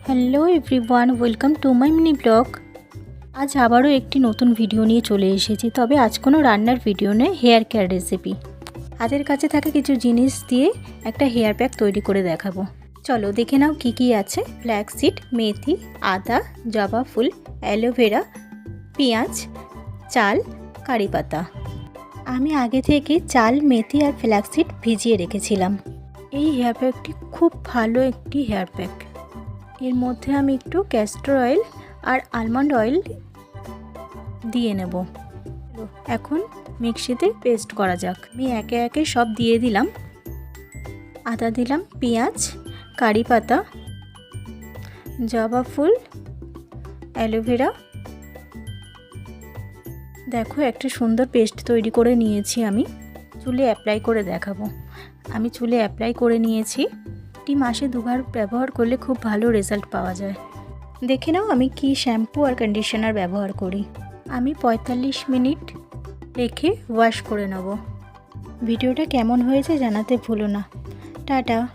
Hello everyone, welcome to my mini blog. আজ আবারও একটি নতুন ভিডিও নিয়ে চলে এসেছি। তবে আজ কোনো রান্নার ভিডিও নয়, হেয়ার কেয়ার রেসিপি। হাতের কাছে থাকা কিছু জিনিস দিয়ে একটা হেয়ার প্যাক তৈরি করে দেখাবো। চলো দেখে নাও কি কি আছে। ফ্ল্যাক্সিড, মেথি, আদা, জবা ফুল, অ্যালোভেরা, পেঁয়াজ, চাল, কারি পাতা। আমি আগে থেকে চাল, মেথি আর ফ্ল্যাক্সিড ভিজিয়ে রেখেছিলাম। এই হেয়ার প্যাকটি খুব ভালো একটি হেয়ার প্যাক। এর মধ্যে আমি একটু ক্যাস্টর অয়েল আর আলমন্ড অয়েল দিয়ে নেব। এখন মিক্সিতে পেস্ট করা যাক। আমি একে একে সব দিয়ে দিলাম। আদা দিলাম, পেঁয়াজ, কারি পাতা, জবা ফুল, অ্যালোভেরা। দেখো একটা সুন্দর পেস্ট তৈরি করে নিয়েছি। আমি চুলে অ্যাপ্লাই করে দেখাবো। আমি চুলে অ্যাপ্লাই করে নিয়েছি। মাসে দুবার ব্যবহার করলে খুব ভালো রেজাল্ট পাওয়া যায়। দেখে নাও আমি কি শ্যাম্পু আর কন্ডিশনার ব্যবহার করি। আমি 45 মিনিট রেখে ওয়াশ করে নেব। ভিডিওটা কেমন হয়েছে জানাতে ভুলো না। টাটা।